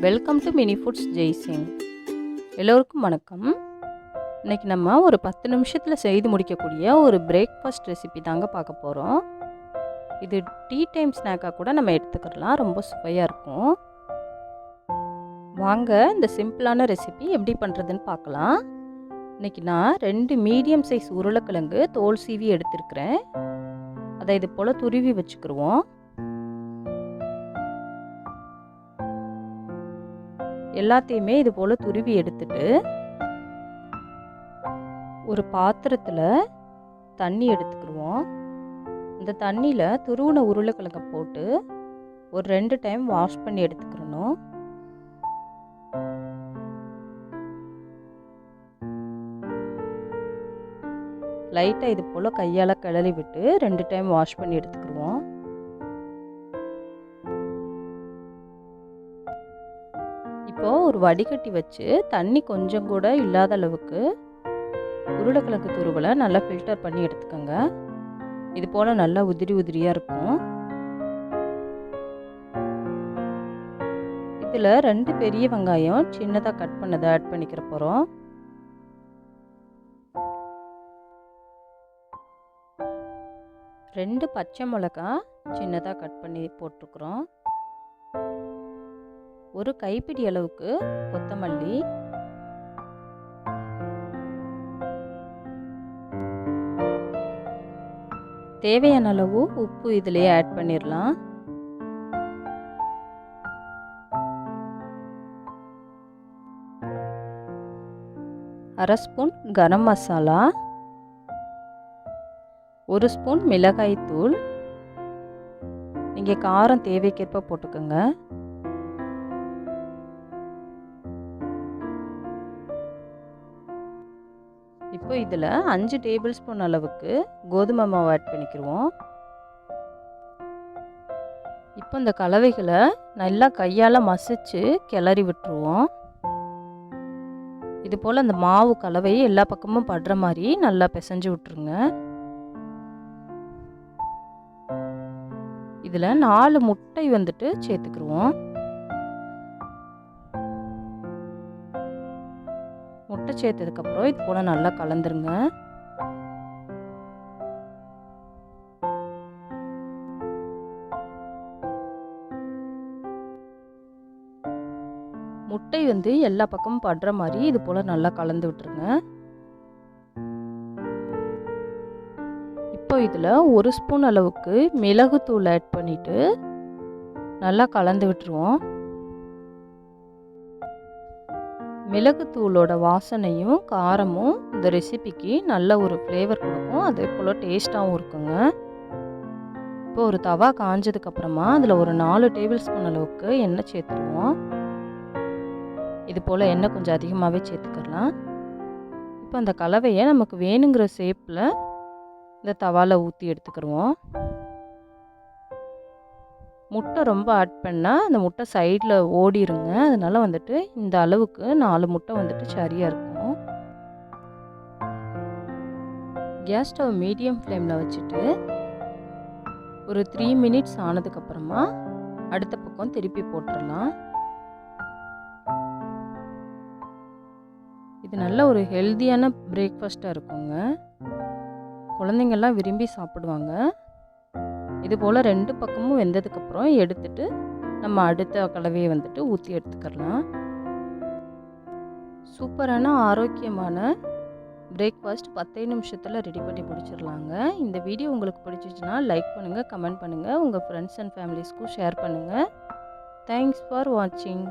Welcome to mini foods Jaisingh. எல்லோருக்கும் வணக்கம். இன்றைக்கி நம்ம ஒரு 10 நிமிஷத்தில் செய்து முடிக்கக்கூடிய ஒரு பிரேக்ஃபாஸ்ட் ரெசிபி தாங்க பார்க்க போகிறோம். இது டீ டைம் ஸ்நாக்காக கூட நம்ம எடுத்துக்கலாம், ரொம்ப சுவையாக இருக்கும். வாங்க இந்த சிம்பிளான ரெசிபி எப்படி பண்ணுறதுன்னு பார்க்கலாம். இன்றைக்கி நான் 2 மீடியம் சைஸ் உருளைக்கிழங்கு தோல் சீவி எடுத்துருக்கிறேன். அதை இது போல் துருவி வச்சுக்கிடுவோம். எல்லாத்தையுமே இது போல் துருவி எடுத்துட்டு ஒரு பாத்திரத்தில் தண்ணி எடுத்துக்கிடுவோம். இந்த தண்ணியில் துருவின உருளைக்கிழங்கை போட்டு ஒரு 2 டைம் வாஷ் பண்ணி எடுத்துக்கிறணும். லைட்டாக இது போல் கையால் கிளறி விட்டு 2 டைம் வாஷ் பண்ணி எடுத்துக்கிடுவோம். இப்போது ஒரு வடிகட்டி வச்சு தண்ணி கொஞ்சம் கூட இல்லாத அளவுக்கு உருளைக்கிழங்கு துருவலை நல்லா ஃபில்டர் பண்ணி எடுத்துக்கோங்க. இது போல் நல்லா உதிரி உதிரியாக இருக்கும். இதில் 2 பெரிய வெங்காயம் சின்னதாக கட் பண்ணதை ஆட் பண்ணிக்கிற போகிறோம். ரெண்டு பச்சை மிளகாய் சின்னதாக கட் பண்ணி போட்டிருக்கிறோம். ஒரு கைப்பிடி அளவுக்கு கொத்தமல்லி, தேவையான அளவு உப்பு இதிலேயே ஆட் பண்ணிடலாம். அரை ஸ்பூன் கரம் மசாலா, 1 ஸ்பூன் மிளகாய் தூள், நீங்கள் காரம் தேவைக்கேற்ப போட்டுக்கோங்க. இப்போ இதில் 5 டேபிள் ஸ்பூன் அளவுக்கு கோதுமை மாவு ஆட் பண்ணிக்கிடுவோம். இப்போ இந்த கலவைகளை நல்லா கையால் மசிச்சு கிளறி விட்டுருவோம். இது போல் அந்த மாவு கலவை எல்லா பக்கமும் படுற மாதிரி நல்லா பிசைஞ்சு விட்டுருங்க. இதில் 4 முட்டை சேர்த்துக்கிடுவோம். முட்டை சேர்த்ததுக்கப்புறம் இது போல் நல்லா கலந்துருங்க. முட்டை எல்லா பக்கமும் படுற மாதிரி இது போல் நல்லா கலந்து விட்டுருங்க. இப்போ இதில் 1 ஸ்பூன் அளவுக்கு மிளகுத்தூள் ஆட் பண்ணிவிட்டு நல்லா கலந்து விட்டுருவோம். மிளகுத்தூளோட வாசனையும் காரமும் இந்த ரெசிபிக்கு நல்ல ஒரு ஃப்ளேவர் கொடுக்கும், அதே போல் டேஸ்ட்டாகவும் இருக்குங்க. இப்போ ஒரு தவா காஞ்சதுக்கப்புறமா அதில் ஒரு 4 டேபிள் ஸ்பூன் அளவுக்கு எண்ணெய் சேர்த்துருவோம். இது போல் எண்ணெய் கொஞ்சம் அதிகமாகவே சேர்த்துக்கலாம். இப்போ அந்த கலவையை நமக்கு வேணுங்கிற ஷேப்பில் இந்த தவாவில் ஊற்றி எடுத்துக்கிடுவோம். முட்டை ரொம்ப ஆட் பண்ணால் அந்த முட்டை சைடில் ஓடிருங்க. அதனால் இந்த அளவுக்கு 4 முட்டை சரியாக இருக்கும். கேஸ் ஸ்டவ் மீடியம் ஃப்ளேமில் வச்சுட்டு ஒரு 3 மினிட்ஸ் ஆனதுக்கப்புறமா அடுத்த பக்கம் திருப்பி போட்டுடலாம். இது நல்ல ஒரு ஹெல்த்தியான பிரேக்ஃபாஸ்ட்டாக இருக்குங்க. குழந்தைங்கள்லாம் விரும்பி சாப்பிடுவாங்க. இது போல் 2 பக்கமும் வெந்ததுக்கப்புறம் எடுத்துட்டு நம்ம அடுத்த கலவையை ஊற்றி எடுத்துக்கலாம். சூப்பரான ஆரோக்கியமான பிரேக்ஃபாஸ்ட் 10 நிமிஷத்தில் ரெடி பண்ணி முடிச்சிடலாங்க. இந்த வீடியோ உங்களுக்கு பிடிச்சிச்சுன்னா லைக் பண்ணுங்கள், கமெண்ட் பண்ணுங்கள், உங்கள் ஃப்ரெண்ட்ஸ் அண்ட் ஃபேமிலிஸ்க்கும் ஷேர் பண்ணுங்கள். தேங்க்ஸ் ஃபார் வாட்சிங்.